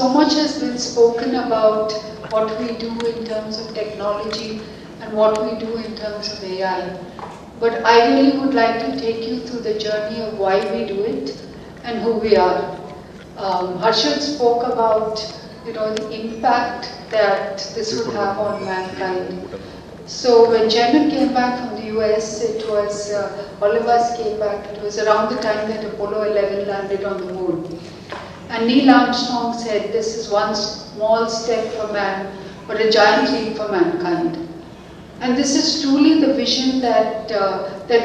So much has been spoken about what we do in terms of technology and what we do in terms of AI. But I really would like to take you through the journey of why we do it and who we are. Harshad spoke about, the impact that this would have on mankind. So when Chairman came back from the US, it was, all of us came back, it was around the time that Apollo 11 landed on the moon. And Neil Armstrong said, this is one small step for man, but a giant leap for mankind. And this is truly the vision that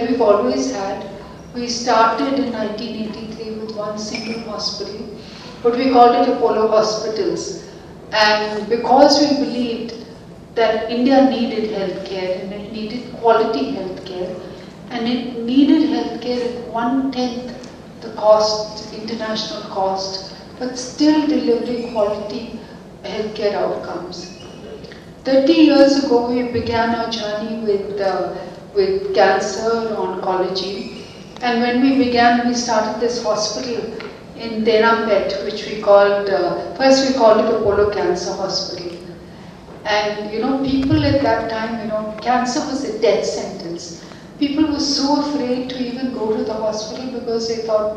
we've always had. We started in 1983 with one single hospital, but we called it Apollo Hospitals. And because we believed that India needed healthcare, and it needed quality healthcare, and it needed healthcare at 1/10 the cost, international cost, but still delivering quality healthcare outcomes. 30 years ago, we began our journey with cancer oncology, and when we began, we started this hospital in Derampet, which we called, first we called it Apollo Cancer Hospital. And people at that time, cancer was a death sentence. People were so afraid to even go to the hospital because they thought,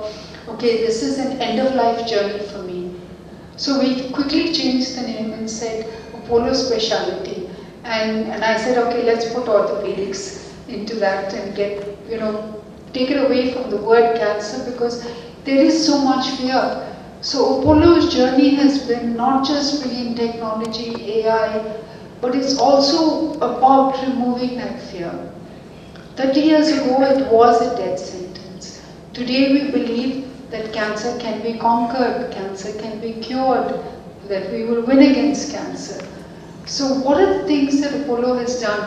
okay, this is an end-of-life journey for me. So we quickly changed the name and said Apollo Specialty. And I said, okay, let's put orthopedics into that and get, take it away from the word cancer because there is so much fear. So Apollo's journey has been not just bringing technology, AI, but it's also about removing that fear. 30 years ago, it was a death sentence. Today, we believe that cancer can be conquered, cancer can be cured, that we will win against cancer. So what are the things that Apollo has done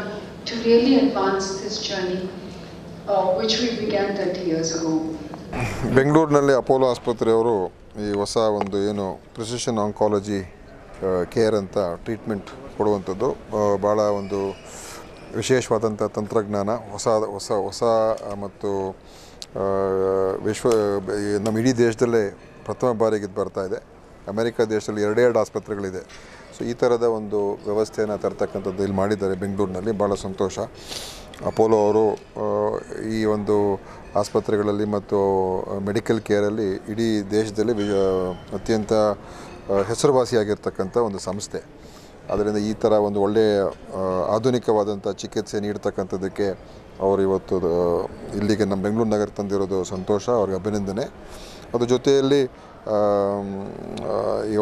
to really advance this journey, which we began 30 years ago? ಬೆಂಗಳೂರಿನಲ್ಲಿ Apollo ಆಸ್ಪತ್ರೆಯವರು ಈ ಹೊಸ ಒಂದು precision oncology care ಅಂತ treatment ಕೊಡುವಂಥದ್ದು ಭಾಳ ಒಂದು ವಿಶೇಷವಾದಂಥ ತಂತ್ರಜ್ಞಾನ ಹೊಸ ಮತ್ತು ನಮ್ಮ ಇಡೀ ದೇಶದಲ್ಲೇ ಪ್ರಥಮ ಬಾರಿಗೆ ಇದು ಬರ್ತಾ ಇದೆ. ಅಮೆರಿಕ ದೇಶದಲ್ಲಿ ಎರಡೆರಡು ಆಸ್ಪತ್ರೆಗಳಿದೆ. ಸೊ ಈ ಥರದ ಒಂದು ವ್ಯವಸ್ಥೆಯನ್ನು ತರ್ತಕ್ಕಂಥದ್ದು ಇಲ್ಲಿ ಮಾಡಿದ್ದಾರೆ ಬೆಂಗಳೂರಿನಲ್ಲಿ. ಭಾಳ ಸಂತೋಷ. ಅಪೋಲೋ ಅವರು ಈ ಒಂದು ಆಸ್ಪತ್ರೆಗಳಲ್ಲಿ ಮತ್ತು ಮೆಡಿಕಲ್ ಕೇರಲ್ಲಿ ಇಡೀ ದೇಶದಲ್ಲಿ ಅತ್ಯಂತ ಹೆಸರುವಾಸಿಯಾಗಿರ್ತಕ್ಕಂಥ ಒಂದು ಸಂಸ್ಥೆ. ಅದರಿಂದ ಈ ಥರ ಒಂದು ಒಳ್ಳೆಯ ಆಧುನಿಕವಾದಂಥ ಚಿಕಿತ್ಸೆ ನೀಡ್ತಕ್ಕಂಥದ್ದಕ್ಕೆ ಅವರು ಇವತ್ತು ಇಲ್ಲಿಗೆ ನಮ್ಮ ಬೆಂಗಳೂರು ನಗರ ತಂದಿರೋದು ಸಂತೋಷ, ಅವ್ರಿಗೆ ಅಭಿನಂದನೆ. ಅದ್ರ ಜೊತೆಯಲ್ಲಿ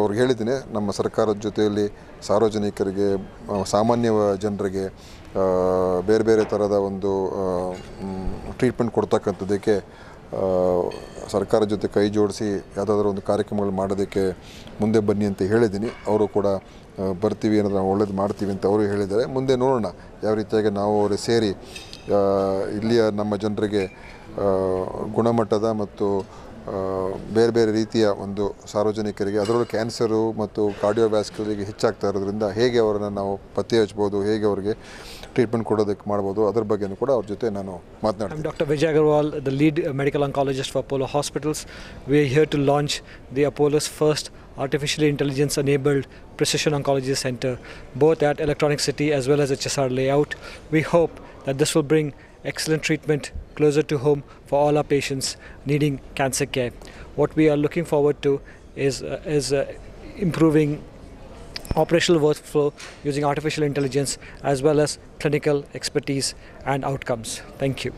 ಅವ್ರಿಗೆ ಹೇಳಿದ್ದೀನಿ, ನಮ್ಮ ಸರ್ಕಾರದ ಜೊತೆಯಲ್ಲಿ ಸಾರ್ವಜನಿಕರಿಗೆ, ಸಾಮಾನ್ಯ ಜನರಿಗೆ ಬೇರೆ ಬೇರೆ ಥರದ ಒಂದು ಟ್ರೀಟ್ಮೆಂಟ್ ಕೊಡ್ತಕ್ಕಂಥದ್ದಕ್ಕೆ ಸರ್ಕಾರದ ಜೊತೆ ಕೈ ಜೋಡಿಸಿ ಯಾವುದಾದ್ರೂ ಒಂದು ಕಾರ್ಯಕ್ರಮಗಳು ಮಾಡೋದಕ್ಕೆ ಮುಂದೆ ಬನ್ನಿ ಅಂತ ಹೇಳಿದ್ದೀನಿ. ಅವರು ಕೂಡ ಬರ್ತೀವಿ ಅನ್ನೋದು ನಾವು ಒಳ್ಳೇದು ಮಾಡ್ತೀವಿ ಅಂತ ಅವರು ಹೇಳಿದ್ದಾರೆ. ಮುಂದೆ ನೋಡೋಣ ಯಾವ ರೀತಿಯಾಗಿ ನಾವು ಅವರು ಸೇರಿ ಇಲ್ಲಿಯ ನಮ್ಮ ಜನರಿಗೆ ಗುಣಮಟ್ಟದ ಮತ್ತು ಬೇರೆ ಬೇರೆ ರೀತಿಯ ಒಂದು ಸಾರ್ವಜನಿಕರಿಗೆ, ಅದರಲ್ಲೂ ಕ್ಯಾನ್ಸರು ಮತ್ತು ಕಾರ್ಡಿಯೋವ್ಯಾಸ್ಕ್ಯುಲರಿಗೆ ಹೆಚ್ಚಾಗ್ತಾ ಇರೋದ್ರಿಂದ ಹೇಗೆ ಅವರನ್ನು ನಾವು ಪತ್ತೆ ಹಚ್ಬೋದು, ಹೇಗೆ ಅವರಿಗೆ ಟ್ರೀಟ್ಮೆಂಟ್ ಕೊಡೋದಕ್ಕೆ ಮಾಡ್ಬೋದು, ಅದ್ರ ಬಗ್ಗೆಯೂ ಕೂಡ ಅವ್ರ ಜೊತೆ ನಾನು ಮಾತನಾಡ್ತೀನಿ. Dr. Vijay Agarwal, the lead medical oncologist for Apollo Hospitals. We are here to launch the Apollo's first artificially intelligence-enabled precision oncology center, both at Electronic City as well as HSR layout. We hope that this will bring excellent treatment closer to home for all our patients needing cancer care. What we are looking forward to is improving operational workflow using artificial intelligence as well as clinical expertise and outcomes. Thank you.